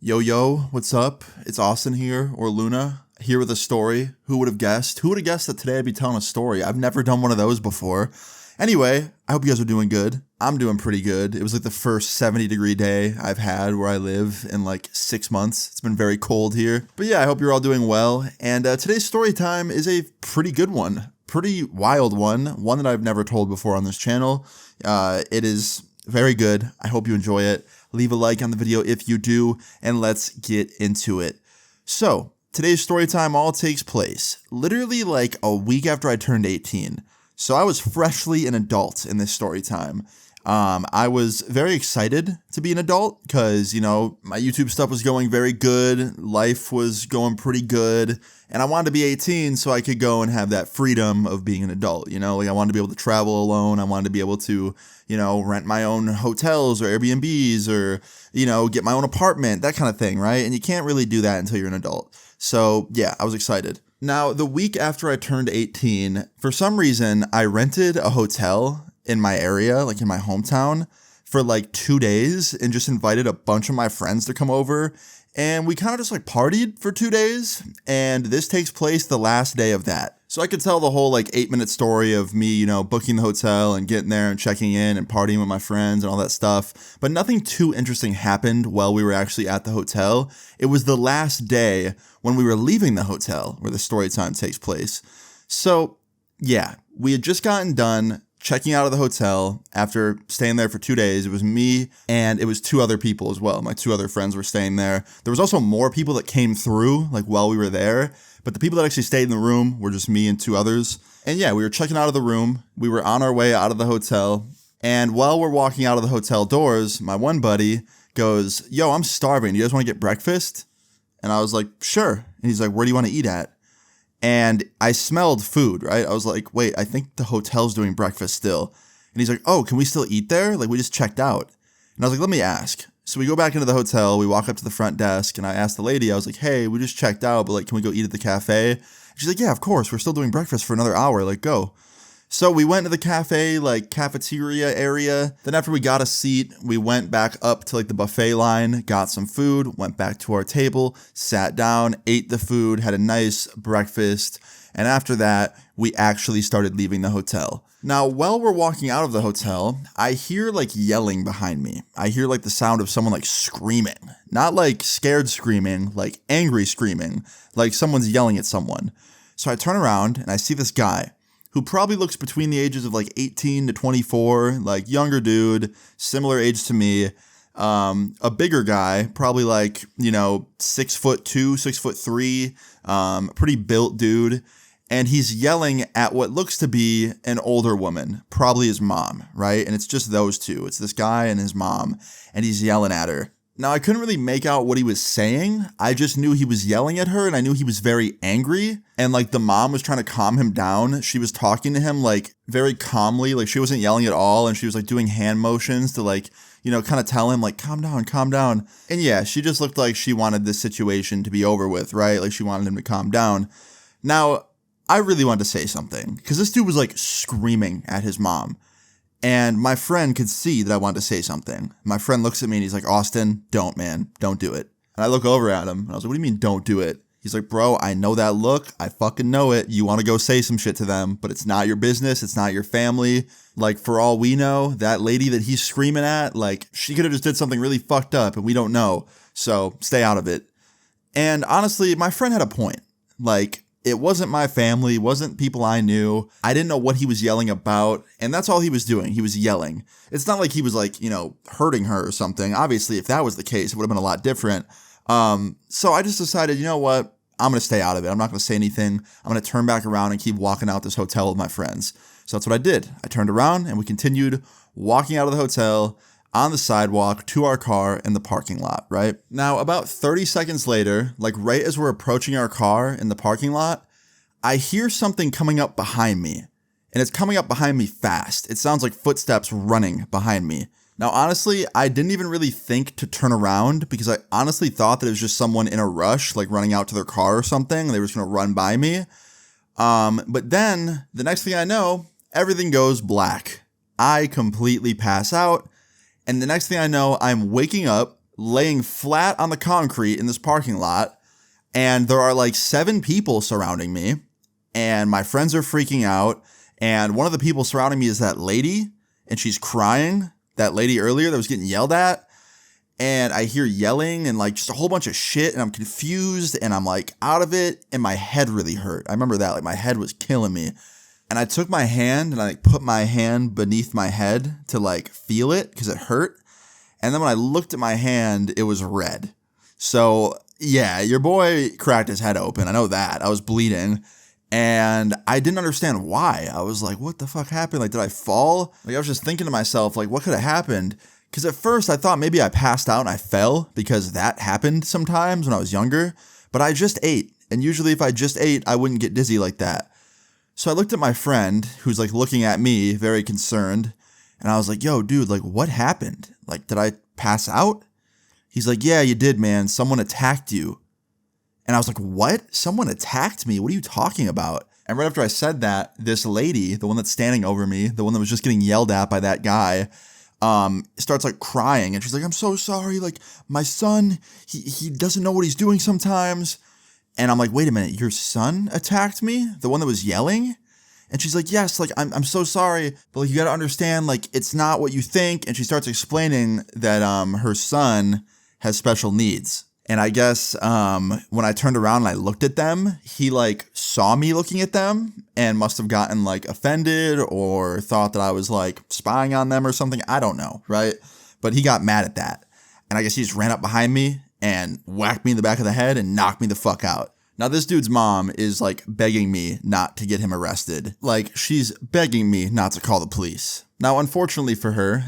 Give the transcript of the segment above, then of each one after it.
Yo, what's up? It's Austin here, or Luna, here with a story. Who would have guessed? Who would have guessed that today I'd be telling a story? I've never done one of those before. Anyway, I hope you guys are doing good. I'm doing pretty good. It was like the first 70-degree day I've had where I live in like 6 months. It's been very cold here. But yeah, I hope you're all doing well. And today's story time is a pretty good one. Pretty wild one that I've never told before on this channel. It is very good. I hope you enjoy it. Leave a like on the video if you do, and let's get into it. So, today's story time all takes place literally like a week after I turned 18. So I was freshly an adult in this story time. I was very excited to be an adult because, my YouTube stuff was going very good. Life was going pretty good. And I wanted to be 18 so I could go and have that freedom of being an adult. Like I wanted to be able to travel alone. I wanted to be able to, rent my own hotels or Airbnbs or, get my own apartment, that kind of thing, right? And you can't really do that until you're an adult. So yeah, I was excited. Now, the week after I turned 18, for some reason, I rented a hotel in my area, like in my hometown, for like 2 days and just invited a bunch of my friends to come over. And we kind of just like partied for 2 days. And this takes place the last day of that. So I could tell the whole like 8-minute story of me, booking the hotel and getting there and checking in and partying with my friends and all that stuff. But nothing too interesting happened while we were actually at the hotel. It was the last day when we were leaving the hotel where the story time takes place. So yeah, we had just gotten done checking out of the hotel after staying there for 2 days. It was me and it was 2 other people as well. My 2 other friends were staying there. There was also more people that came through like while we were there, but the people that actually stayed in the room were just me and 2 others. And yeah, we were checking out of the room. We were on our way out of the hotel. And while we're walking out of the hotel doors, my one buddy goes, "Yo, I'm starving. Do you guys want to get breakfast?" And I was like, "Sure." And he's like, "Where do you want to eat at?" And I smelled food, right? I was like, wait, I think the hotel's doing breakfast still. And he's like, "Oh, can we still eat there? Like, we just checked out." And I was like, "Let me ask." So we go back into the hotel, we walk up to the front desk, and I asked the lady, I was like, "Hey, we just checked out, but like, can we go eat at the cafe?" And she's like, "Yeah, of course, we're still doing breakfast for another hour, like, go." So we went to the cafe, like cafeteria area. Then after we got a seat, we went back up to like the buffet line, got some food, went back to our table, sat down, ate the food, had a nice breakfast. And after that, we actually started leaving the hotel. Now, while we're walking out of the hotel, I hear like yelling behind me. I hear like the sound of someone like screaming, not like scared screaming, like angry screaming, like someone's yelling at someone. So I turn around and I see this guy who probably looks between the ages of like 18 to 24, like younger dude, similar age to me, a bigger guy, probably like, 6'2", 6'3", pretty built dude. And he's yelling at what looks to be an older woman, probably his mom, right? And it's just those two. It's this guy and his mom, and he's yelling at her. Now, I couldn't really make out what he was saying. I just knew he was yelling at her, and I knew he was very angry. And like the mom was trying to calm him down. She was talking to him like very calmly, like she wasn't yelling at all. And she was like doing hand motions to like, kind of tell him like, calm down, calm down. And yeah, she just looked like she wanted this situation to be over with, right? Like she wanted him to calm down. Now, I really wanted to say something because this dude was like screaming at his mom. And my friend could see that I wanted to say something. My friend looks at me and he's like, "Austin, don't, man. Don't do it." And I look over at him and I was like, "What do you mean don't do it?" He's like, "Bro, I know that look. I fucking know it. You want to go say some shit to them, but it's not your business. It's not your family. Like, for all we know, that lady that he's screaming at, like, she could have just did something really fucked up and we don't know. So stay out of it." And honestly, my friend had a point. Like, it wasn't my family, wasn't people I knew. I didn't know what he was yelling about, and that's all he was doing. He was yelling. It's not like he was like, hurting her or something. Obviously, if that was the case, it would have been a lot different. So I just decided, you know what? I'm going to stay out of it. I'm not going to say anything. I'm going to turn back around and keep walking out this hotel with my friends. So that's what I did. I turned around and we continued walking out of the hotel on the sidewalk to our car in the parking lot, right? Now, about 30 seconds later, like right as we're approaching our car in the parking lot, I hear something coming up behind me. And it's coming up behind me fast. It sounds like footsteps running behind me. Now, honestly, I didn't even really think to turn around because I honestly thought that it was just someone in a rush, like running out to their car or something. They were just going to run by me. But then the next thing I know, everything goes black. I completely pass out. And the next thing I know, I'm waking up laying flat on the concrete in this parking lot, and there are like 7 people surrounding me, and my friends are freaking out, and one of the people surrounding me is that lady, and she's crying, that lady earlier that was getting yelled at, and I hear yelling and like just a whole bunch of shit, and I'm confused, and I'm like out of it, and my head really hurt. I remember that, like my head was killing me. And I took my hand and I like put my hand beneath my head to like feel it because it hurt. And then when I looked at my hand, it was red. So yeah, your boy cracked his head open. I know that. I was bleeding and I didn't understand why. I was like, what the fuck happened? Like, did I fall? Like, I was just thinking to myself, like, what could have happened? Because at first I thought maybe I passed out and I fell because that happened sometimes when I was younger. But I just ate. And usually if I just ate, I wouldn't get dizzy like that. So I looked at my friend who's like looking at me very concerned, and I was like, yo, dude, like what happened? Like, did I pass out? He's like, yeah, you did, man. Someone attacked you. And I was like, what? Someone attacked me? What are you talking about? And right after I said that, this lady, the one that's standing over me, the one that was just getting yelled at by that guy, starts like crying, and she's like, I'm so sorry. Like my son, he doesn't know what he's doing sometimes. And I'm like, wait a minute, your son attacked me? The one that was yelling? And she's like, yes, like, I'm so sorry, but like, you gotta understand, like, it's not what you think. And she starts explaining that, her son has special needs. And I guess, when I turned around and I looked at them, he like saw me looking at them and must have gotten like offended or thought that I was like spying on them or something. I don't know, right? But he got mad at that. And I guess he just ran up behind me and whacked me in the back of the head and knocked me the fuck out. Now, this dude's mom is like begging me not to get him arrested. Like, she's begging me not to call the police. Now, unfortunately for her,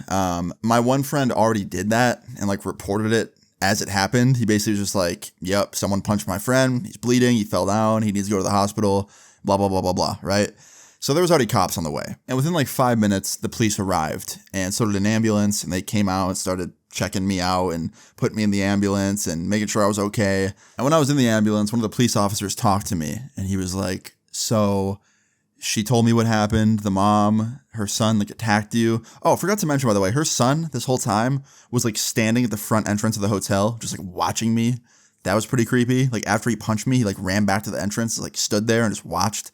my one friend already did that and like reported it as it happened. He basically was just like, yep, someone punched my friend. He's bleeding. He fell down. He needs to go to the hospital, blah, blah, blah, blah, blah, right? So there was already cops on the way. And within like 5 minutes, the police arrived, and so did an ambulance, and they came out and started checking me out and putting me in the ambulance and making sure I was okay. And when I was in the ambulance, one of the police officers talked to me, and he was like, so she told me what happened. The mom, her son, like attacked you. Oh, I forgot to mention, by the way, her son this whole time was like standing at the front entrance of the hotel, just like watching me. That was pretty creepy. Like after he punched me, he like ran back to the entrance, like stood there and just watched.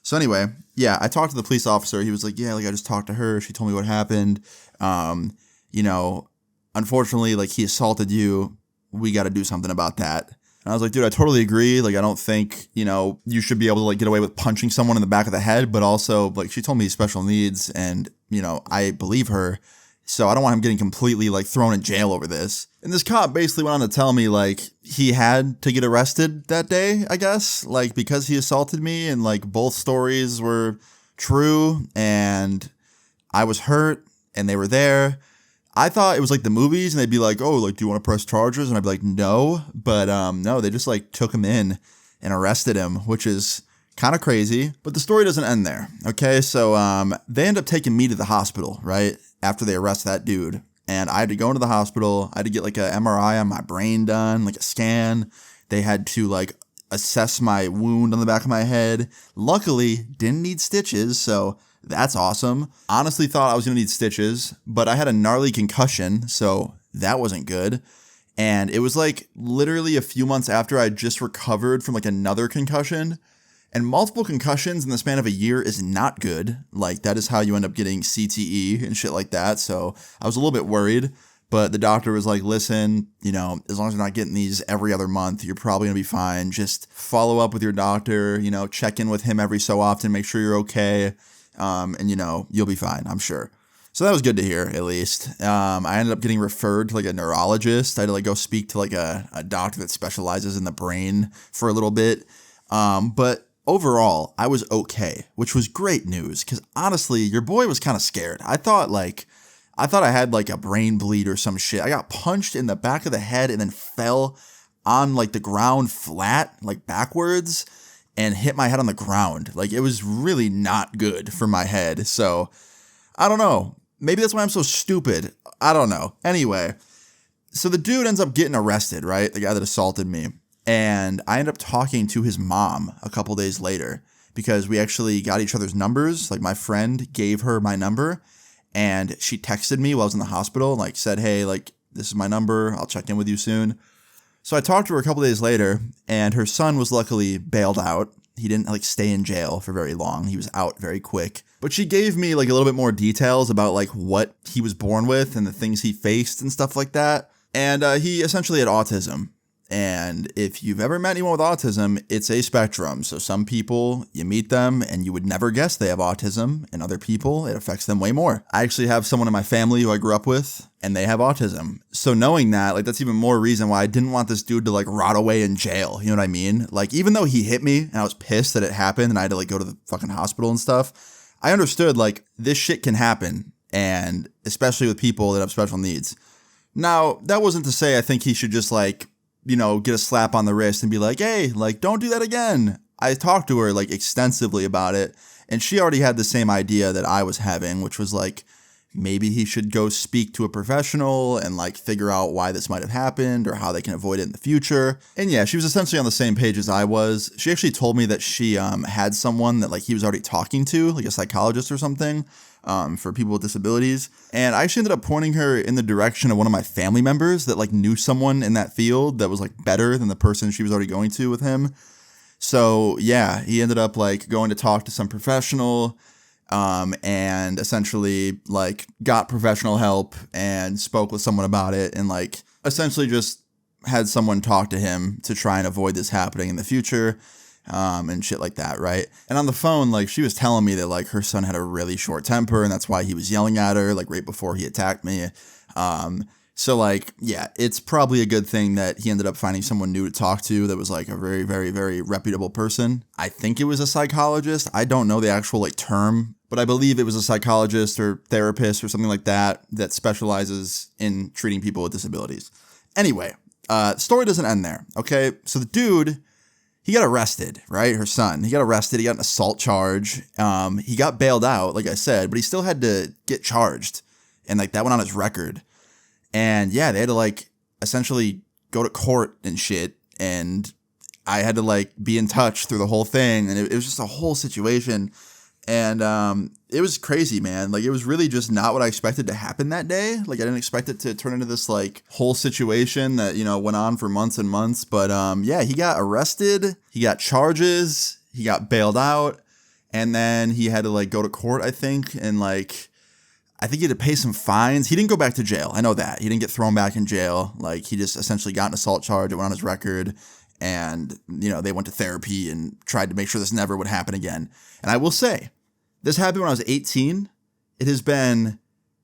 So anyway, yeah, I talked to the police officer. He was like, yeah, like I just talked to her. She told me what happened. You know, unfortunately, like he assaulted you. We got to do something about that. And I was like, dude, I totally agree. Like, I don't think, you know, you should be able to like get away with punching someone in the back of the head, but also like she told me special needs and, you know, I believe her. So I don't want him getting completely like thrown in jail over this. And this cop basically went on to tell me like he had to get arrested that day, I guess, like because he assaulted me, and like both stories were true and I was hurt and they were there. I thought it was like the movies and they'd be like, oh, like, do you want to press charges? And I'd be like, no. But no, they just like took him in and arrested him, which is kind of crazy. But the story doesn't end there. Okay, so they end up taking me to the hospital, right? After they arrest that dude. And I had to go into the hospital. I had to get like a MRI on my brain done, like a scan. They had to like assess my wound on the back of my head. Luckily, didn't need stitches, so that's awesome. Honestly thought I was going to need stitches, but I had a gnarly concussion, so that wasn't good. And it was like literally a few months after I just recovered from like another concussion. And multiple concussions in the span of a year is not good. Like, that is how you end up getting CTE and shit like that. So I was a little bit worried, but the doctor was like, listen, you know, as long as you're not getting these every other month, you're probably going to be fine. Just follow up with your doctor, you know, check in with him every so often, make sure you're okay. And, you know, you'll be fine, I'm sure. So that was good to hear, at least. I ended up getting referred to like a neurologist. I had to like go speak to like a doctor that specializes in the brain for a little bit. But overall, I was okay, which was great news because honestly, your boy was kind of scared. I thought I had like a brain bleed or some shit. I got punched in the back of the head and then fell on like the ground flat, like backwards, and hit my head on the ground. Like, it was really not good for my head. So I don't know. Maybe that's why I'm so stupid. I don't know. Anyway, so the dude ends up getting arrested, right? The guy that assaulted me. And I ended up talking to his mom a couple days later because we actually got each other's numbers. Like, my friend gave her my number and she texted me while I was in the hospital and like said, hey, like, This is my number. I'll check in with you soon. So I talked to her a couple days later, and her son was luckily bailed out. He didn't like stay in jail for very long. He was out very quick. But she gave me like a little bit more details about like what he was born with and the things he faced and stuff like that. And he essentially had autism. And if you've ever met anyone with autism, it's a spectrum. So some people, you meet them and you would never guess they have autism, and other people, it affects them way more. I actually have someone in my family who I grew up with, and they have autism. So knowing that, like, that's even more reason why I didn't want this dude to like rot away in jail. You know what I mean? Like, even though he hit me and I was pissed that it happened and I had to like go to the fucking hospital and stuff, I understood like this shit can happen, and especially with people that have special needs. Now, that wasn't to say I think he should just like, you know, get a slap on the wrist and be like, hey, like, don't do that again. I talked to her like extensively about it, and she already had the same idea that I was having, which was like, maybe he should go speak to a professional and like figure out why this might have happened or how they can avoid it in the future. And yeah, she was essentially on the same page as I was. She actually told me that she had someone that like he was already talking to, like a psychologist or something, for people with disabilities. And I actually ended up pointing her in the direction of one of my family members that like knew someone in that field that was like better than the person she was already going to with him. So yeah, he ended up like going to talk to some professional, and essentially like got professional help and spoke with someone about it, and like essentially just had someone talk to him to try and avoid this happening in the future, and shit like that, right? And on the phone, like, she was telling me that like her son had a really short temper and that's why he was yelling at her like right before he attacked me. So like, yeah, it's probably a good thing that he ended up finding someone new to talk to that was like a very, very, very reputable person. I think it was a psychologist. I don't know the actual like term, but I believe it was a psychologist or therapist or something like that that specializes in treating people with disabilities. Anyway, the story doesn't end there, okay? So the dude, he got arrested, right? Her son, he got arrested. He got an assault charge. He got bailed out, like I said, but he still had to get charged. And like that went on his record. And yeah, they had to like essentially go to court and shit. And I had to like be in touch through the whole thing. And it was just a whole situation. And it was crazy, man. Like, it was really just not what I expected to happen that day. Like, I didn't expect it to turn into this like whole situation that, you know, went on for months and months. But yeah, he got arrested. He got charges. He got bailed out. And then he had to like go to court, I think. And like, I think he had to pay some fines. He didn't go back to jail. I know that. He didn't get thrown back in jail. Like, he just essentially got an assault charge. It went on his record. And, you know, they went to therapy and tried to make sure this never would happen again. And I will say, this happened when I was 18. It has been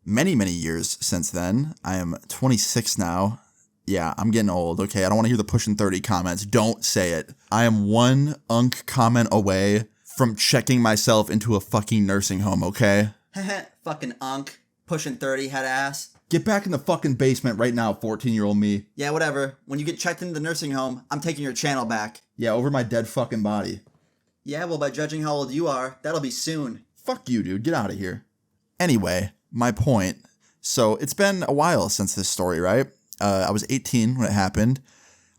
many, many years since then. I am 26 now. Yeah, I'm getting old. Okay, I don't want to hear the pushing 30 comments. Don't say it. I am one unk comment away from checking myself into a fucking nursing home, okay? Fucking unk. Pushing 30, head ass. Get back in the fucking basement right now, 14-year-old me. Yeah, whatever. When you get checked into the nursing home, I'm taking your channel back. Yeah, over my dead fucking body. Yeah, well, by judging how old you are, that'll be soon. Fuck you, dude. Get out of here. Anyway, my point. So it's been a while since this story, right? I was 18 when it happened.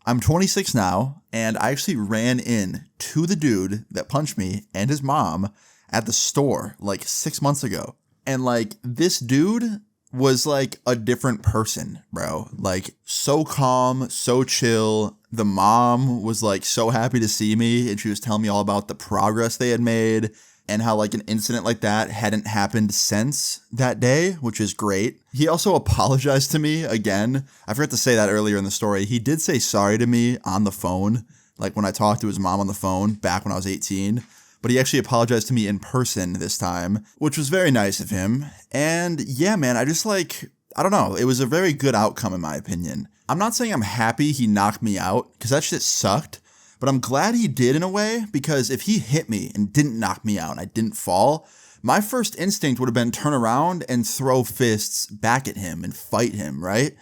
I'm 26 now, and I actually ran in to the dude that punched me and his mom at the store like 6 months ago. And like, this dude was like a different person, bro. Like, so calm, so chill. The mom was like so happy to see me, and she was telling me all about the progress they had made and how like an incident like that hadn't happened since that day, which is great. He also apologized to me again. I forgot to say that earlier in the story. He did say sorry to me on the phone, like when I talked to his mom on the phone back when I was 18. But he actually apologized to me in person this time, which was very nice of him. And yeah, man, I just like, I don't know. It was a very good outcome in my opinion. I'm not saying I'm happy he knocked me out, because that shit sucked. But I'm glad he did in a way, because if he hit me and didn't knock me out and I didn't fall, my first instinct would have been turn around and throw fists back at him and fight him, right?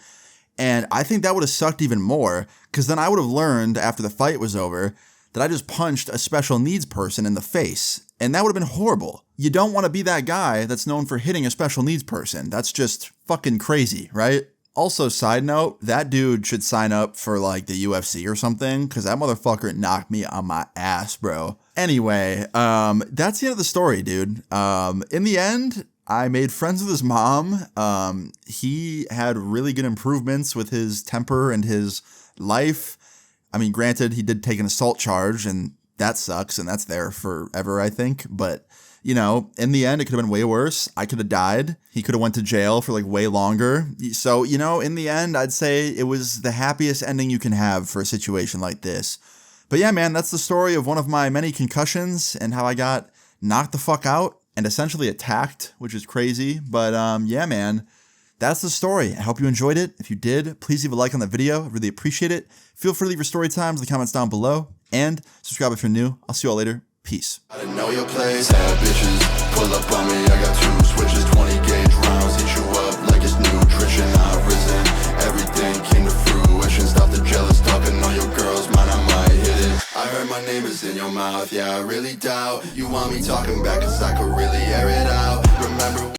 And I think that would have sucked even more, because then I would have learned after the fight was over that I just punched a special needs person in the face. And that would have been horrible. You don't want to be that guy that's known for hitting a special needs person. That's just fucking crazy, right? Also, side note, that dude should sign up for like the UFC or something, because that motherfucker knocked me on my ass, bro. Anyway, that's the end of the story, dude. In the end, I made friends with his mom. He had really good improvements with his temper and his life. I mean, granted, he did take an assault charge, and that sucks, and that's there forever, I think. But, you know, in the end, it could have been way worse. I could have died. He could have went to jail for like way longer. So, you know, in the end, I'd say it was the happiest ending you can have for a situation like this. But yeah, man, that's the story of one of my many concussions and how I got knocked the fuck out and essentially attacked, which is crazy. But yeah, man, that's the story. I hope you enjoyed it. If you did, please leave a like on the video. I really appreciate it. Feel free to leave your story times in the comments down below. And subscribe if you're new. I'll see you all later. Peace. I didn't know your place, had bitches pull up on me, I got 2 switches, 20 gauge rounds, hit you up like it's nutrition. I've risen, everything came to fruition. Stop the jealous talking on your girls, mine I might hit it. I heard my name is in your mouth, yeah I really doubt you want me talking back, cause I could really air it out. Remember